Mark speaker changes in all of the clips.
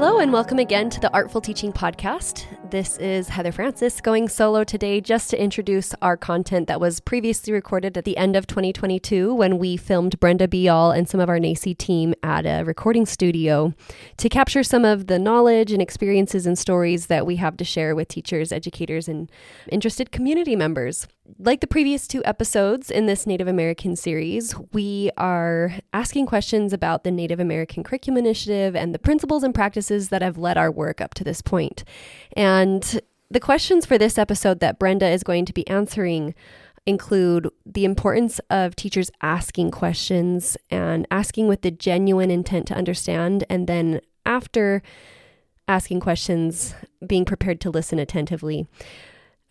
Speaker 1: Hello and welcome again to the Artful Teaching Podcast. This is Heather Francis going solo today just to introduce our content that was previously recorded at the end of 2022 when we filmed Brenda Beyal and some of our NACI team at a recording studio to capture some of the knowledge and experiences and stories that we have to share with teachers, educators, and interested community members. Like the previous two episodes in this Native American series, we are asking questions about the Native American Curriculum Initiative and the principles and practices that have led our work up to this point. And the questions for this episode that Brenda is going to be answering include the importance of teachers asking questions and asking with the genuine intent to understand, and then after asking questions, being prepared to listen attentively.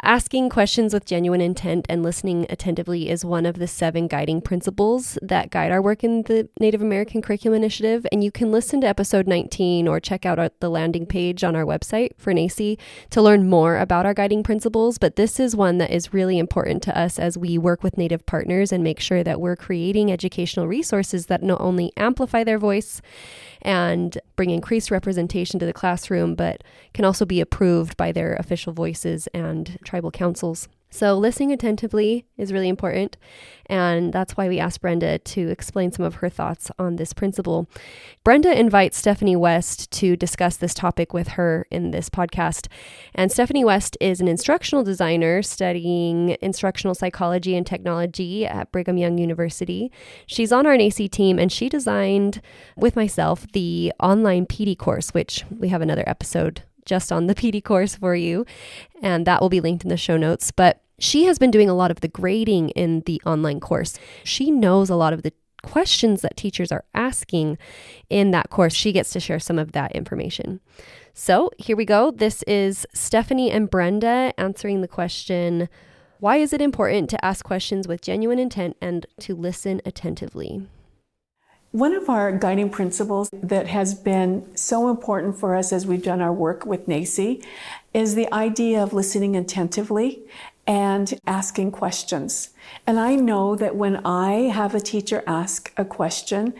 Speaker 1: Asking questions with genuine intent and listening attentively is one of the 7 guiding principles that guide our work in the Native American Curriculum Initiative. And you can listen to episode 19 or check out the landing page on our website for NACI to learn more about our guiding principles. But this is one that is really important to us as we work with Native partners and make sure that we're creating educational resources that not only amplify their voice and bring increased representation to the classroom, but can also be approved by their official voices and tribal councils. So listening attentively is really important, and that's why we asked Brenda to explain some of her thoughts on this principle. Brenda invites Stephanie West to discuss this topic with her in this podcast, and Stephanie West is an instructional designer studying instructional psychology and technology at Brigham Young University. She's on our NACI team, and she designed, with myself, the online PD course, which we have another episode just on the PD course for you, and that will be linked in the show notes. But she has been doing a lot of the grading in the online course. She knows a lot of the questions that teachers are asking in that course. She gets to share some of that information. So here we go. This is Stephanie and Brenda answering the question, why is it important to ask questions with genuine intent and to listen attentively?
Speaker 2: One of our guiding principles that has been so important for us as we've done our work with NACI is the idea of listening attentively and asking questions. And I know that when I have a teacher ask a question,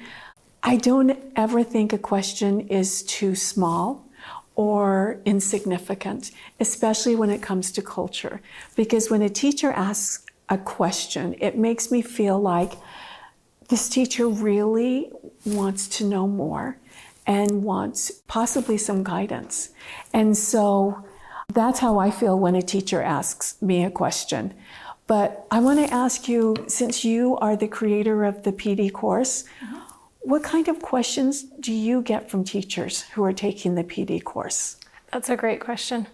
Speaker 2: I don't ever think a question is too small or insignificant, especially when it comes to culture. Because when a teacher asks a question, it makes me feel like this teacher really wants to know more and wants possibly some guidance. And so that's how I feel when a teacher asks me a question. But I want to ask you, since you are the creator of the PD course, what kind of questions do you get from teachers who are taking the PD course?
Speaker 3: That's a great question.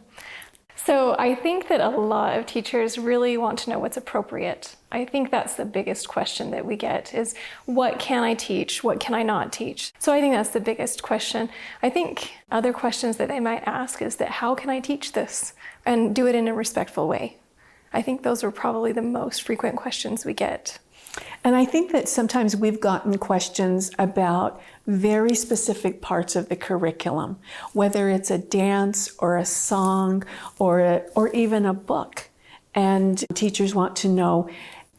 Speaker 3: So I think that a lot of teachers really want to know what's appropriate. I think that's the biggest question that we get is, what can I teach? What can I not teach? So I think that's the biggest question. I think other questions that they might ask is that, how can I teach this and do it in a respectful way? I think those are probably the most frequent questions we get.
Speaker 2: And I think that sometimes we've gotten questions about very specific parts of the curriculum, whether it's a dance or a song or even a book. And teachers want to know,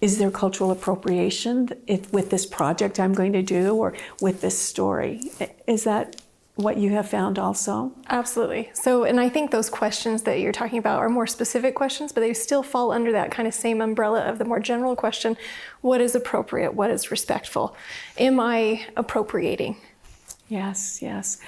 Speaker 2: is there cultural appropriation with this project I'm going to do or with this story? Is that what you have found also?
Speaker 3: Absolutely. So, and I think those questions that you're talking about are more specific questions, but they still fall under that kind of same umbrella of the more general question, what is appropriate? What is respectful? Am I appropriating?
Speaker 2: Yes, yes.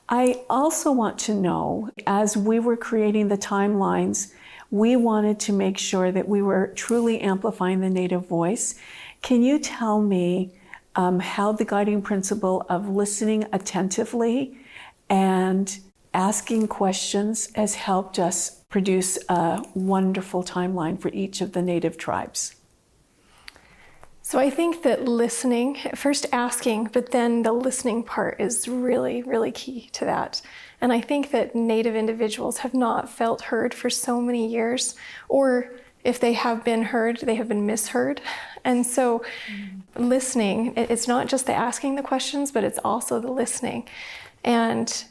Speaker 2: I also want to know, as we were creating the timelines, we wanted to make sure that we were truly amplifying the Native voice. Can you tell me how the guiding principle of listening attentively and asking questions has helped us produce a wonderful timeline for each of the Native tribes?
Speaker 3: So I think that listening, first asking, but then the listening part is really, really key to that. And I think that Native individuals have not felt heard for so many years, or if they have been heard, they have been misheard. And so listening, it's not just the asking the questions, but it's also the listening. And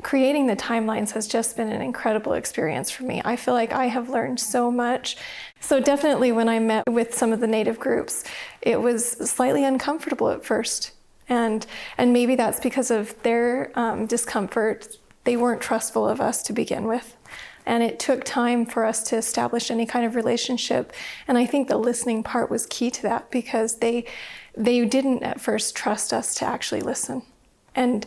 Speaker 3: creating the timelines has just been an incredible experience for me. I feel like I have learned so much. So definitely when I met with some of the Native groups, it was slightly uncomfortable at first. And maybe that's because of their discomfort They weren't trustful of us to begin with. And it took time for us to establish any kind of relationship. And I think the listening part was key to that, because they didn't at first trust us to actually listen. And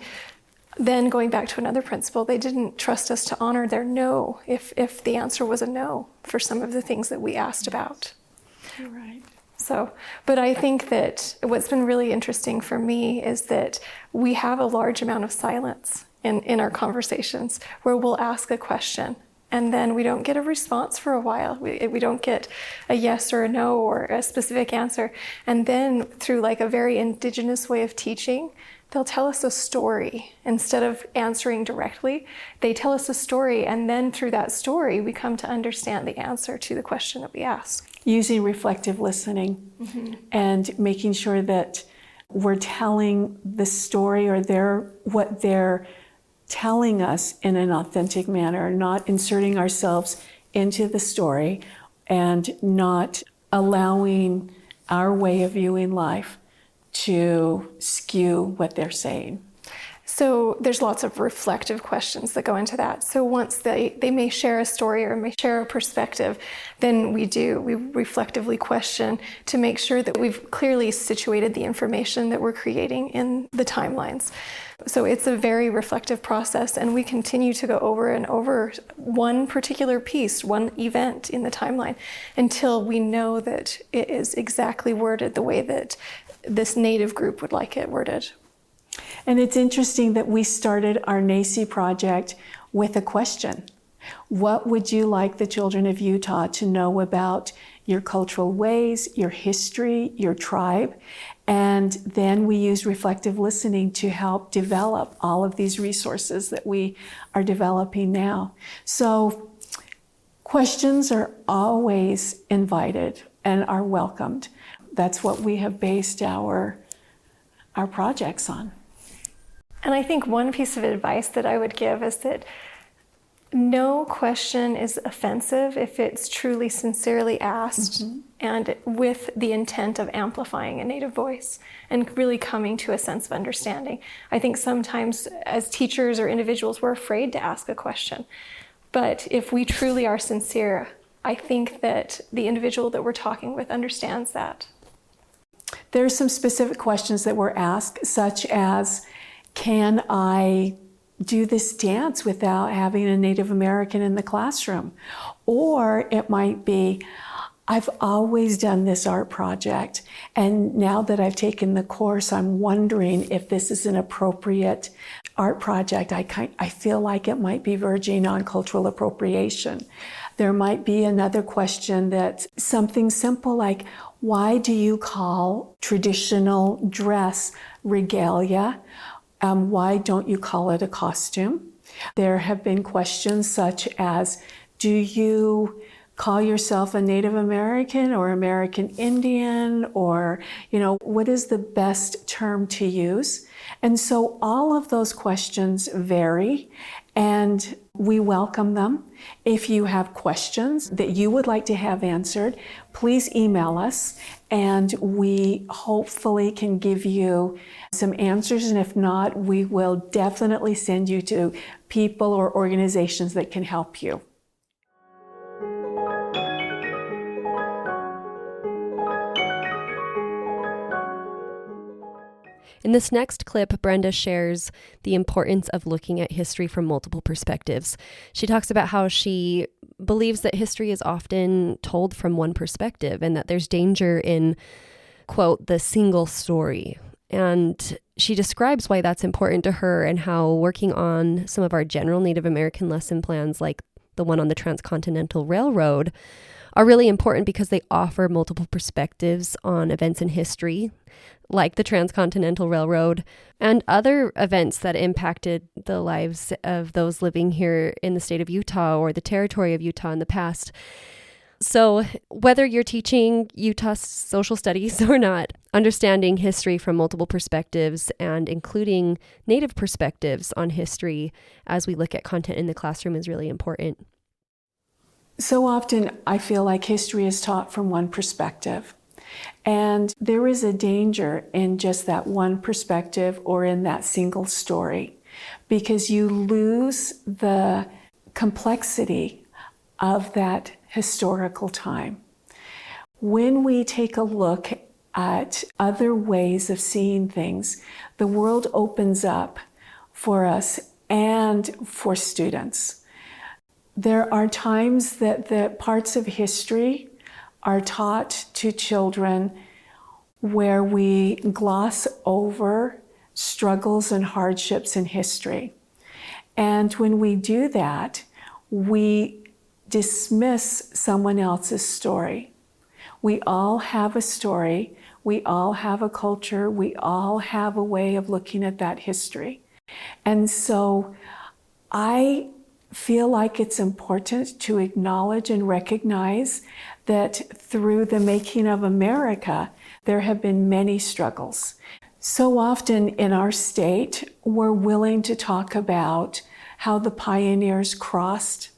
Speaker 3: then going back to another principle, they didn't trust us to honor their no if the answer was a no for some of the things that we asked about.
Speaker 2: You're right.
Speaker 3: So, but I think that what's been really interesting for me is that we have a large amount of silence in our conversations, where we'll ask a question and then we don't get a response for a while. We don't get a yes or a no or a specific answer. And then through like a very Indigenous way of teaching, they'll tell us a story. Instead of answering directly, they tell us a story, and then through that story, we come to understand the answer to the question that we ask.
Speaker 2: Using reflective listening and making sure that we're telling the story, or what they're telling us in an authentic manner, not inserting ourselves into the story and not allowing our way of viewing life to skew what they're saying.
Speaker 3: So there's lots of reflective questions that go into that. So once they may share a story or may share a perspective, then we reflectively question to make sure that we've clearly situated the information that we're creating in the timelines. So it's a very reflective process, and we continue to go over and over one particular piece, one event in the timeline, until we know that it is exactly worded the way that this Native group would like it worded.
Speaker 2: And it's interesting that we started our NACI project with a question. What would you like the children of Utah to know about your cultural ways, your history, your tribe? And then we use reflective listening to help develop all of these resources that we are developing now. So questions are always invited and are welcomed. That's what we have based our projects on.
Speaker 3: And I think one piece of advice that I would give is that no question is offensive if it's truly sincerely asked and with the intent of amplifying a Native voice and really coming to a sense of understanding. I think sometimes as teachers or individuals, we're afraid to ask a question. But if we truly are sincere, I think that the individual that we're talking with understands that.
Speaker 2: There are some specific questions that were asked, such as, can I do this dance without having a Native American in the classroom? Or it might be, I've always done this art project, and now that I've taken the course, I'm wondering if this is an appropriate art project. I feel like it might be verging on cultural appropriation. There might be another question that's something simple like, why do you call traditional dress regalia? Why don't you call it a costume? There have been questions such as, do you call yourself a Native American or American Indian? Or, what is the best term to use? And so all of those questions vary, and we welcome them. If you have questions that you would like to have answered, please email us, and we hopefully can give you some answers. And if not, we will definitely send you to people or organizations that can help you.
Speaker 1: In this next clip, Brenda shares the importance of looking at history from multiple perspectives. She talks about how she believes that history is often told from one perspective and that there's danger in, quote, the single story. And she describes why that's important to her and how working on some of our general Native American lesson plans, like the one on the Transcontinental Railroad, are really important because they offer multiple perspectives on events in history, like the Transcontinental Railroad and other events that impacted the lives of those living here in the state of Utah or the territory of Utah in the past. So whether you're teaching Utah social studies or not, understanding history from multiple perspectives and including Native perspectives on history as we look at content in the classroom is really important.
Speaker 2: So often I feel like history is taught from one perspective. And there is a danger in just that one perspective or in that single story. because you lose the complexity of that historical time. When we take a look at other ways of seeing things, the world opens up for us and for students. There are times that the parts of history are taught to children where we gloss over struggles and hardships in history. And when we do that, we dismiss someone else's story. We all have a story. We all have a culture. We all have a way of looking at that history. And so I feel like it's important to acknowledge and recognize that through the making of America, there have been many struggles. So often in our state, we're willing to talk about how the pioneers crossed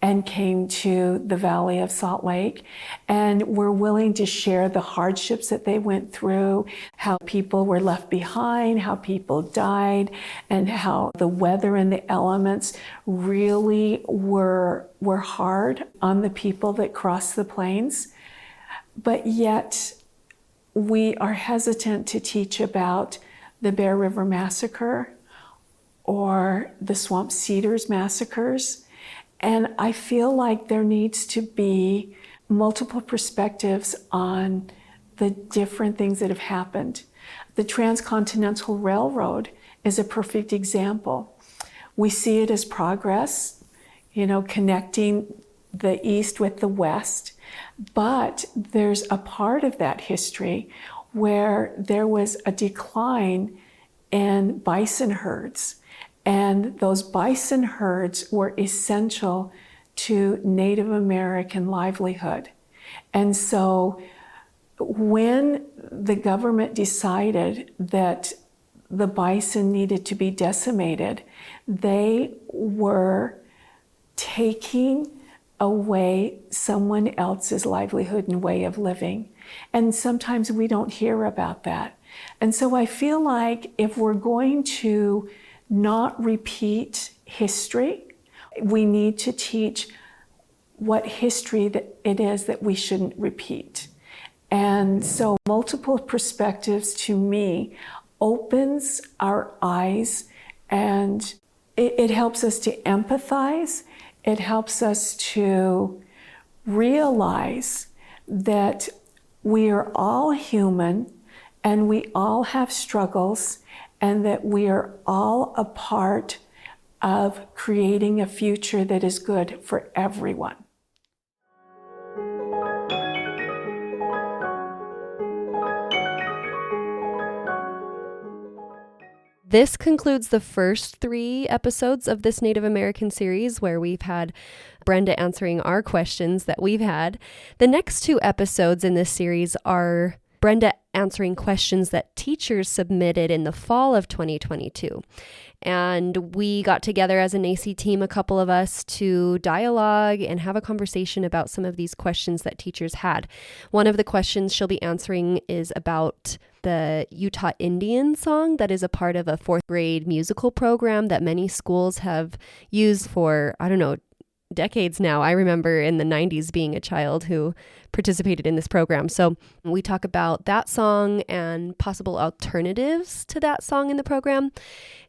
Speaker 2: and came to the Valley of Salt Lake, and we're willing to share the hardships that they went through, how people were left behind, how people died, and how the weather and the elements really were hard on the people that crossed the plains. But yet, we are hesitant to teach about the Bear River Massacre or the Swamp Cedars massacres. And I feel like there needs to be multiple perspectives on the different things that have happened. The Transcontinental Railroad is a perfect example. We see it as progress, connecting the East with the West. But there's a part of that history where there was a decline in bison herds. And those bison herds were essential to Native American livelihood. And so when the government decided that the bison needed to be decimated, they were taking away someone else's livelihood and way of living. And sometimes we don't hear about that. And so I feel like if we're going to not repeat history, we need to teach what history that it is that we shouldn't repeat. And so multiple perspectives to me opens our eyes, and it helps us to empathize. It helps us to realize that we are all human and we all have struggles, and that we are all a part of creating a future that is good for everyone.
Speaker 1: This concludes the first 3 episodes of this Native American series, where we've had Brenda answering our questions that we've had. The next 2 episodes in this series are Brenda answering questions that teachers submitted in the fall of 2022. And we got together as a NACI team, a couple of us, to dialogue and have a conversation about some of these questions that teachers had. One of the questions she'll be answering is about the Utah Indian song that is a part of a 4th grade musical program that many schools have used for, decades now. I remember in the 90s being a child who participated in this program. So we talk about that song and possible alternatives to that song in the program.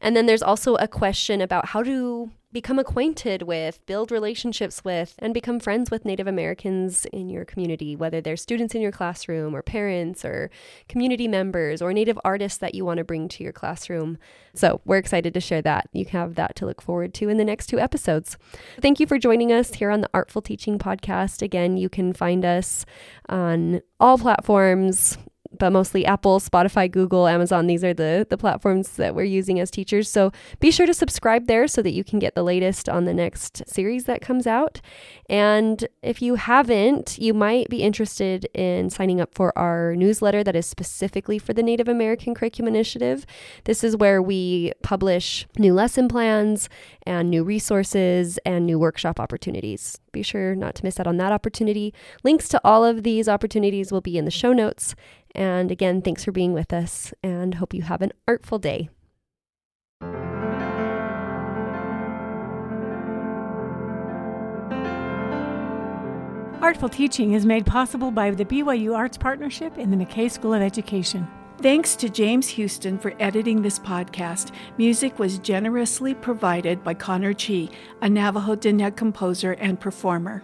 Speaker 1: And then there's also a question about how to become acquainted with, build relationships with, and become friends with Native Americans in your community, whether they're students in your classroom or parents or community members or Native artists that you want to bring to your classroom. So we're excited to share that. You have that to look forward to in the next 2 episodes. Thank you for joining us here on the Artful Teaching Podcast. Again, you can find us on all platforms, but mostly Apple, Spotify, Google, Amazon. These are the platforms that we're using as teachers. So be sure to subscribe there so that you can get the latest on the next series that comes out. And if you haven't, you might be interested in signing up for our newsletter that is specifically for the Native American Curriculum Initiative. This is where we publish new lesson plans and new resources and new workshop opportunities. Be sure not to miss out on that opportunity. Links to all of these opportunities will be in the show notes. And again, thanks for being with us, and hope you have an artful day.
Speaker 4: Artful Teaching is made possible by the BYU Arts Partnership and the McKay School of Education.
Speaker 2: Thanks to James Houston for editing this podcast. Music was generously provided by Connor Chi, a Navajo Diné composer and performer.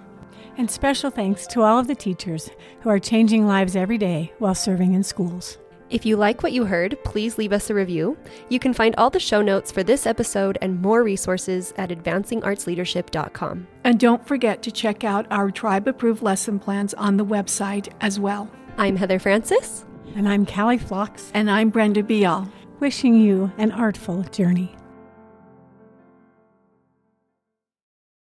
Speaker 4: And special thanks to all of the teachers who are changing lives every day while serving in schools.
Speaker 1: If you like what you heard, please leave us a review. You can find all the show notes for this episode and more resources at advancingartsleadership.com.
Speaker 2: And don't forget to check out our tribe-approved lesson plans on the website as well.
Speaker 1: I'm Heather Francis.
Speaker 4: And I'm Callie Phlox.
Speaker 2: And I'm Brenda Beyal.
Speaker 4: Wishing you an artful journey.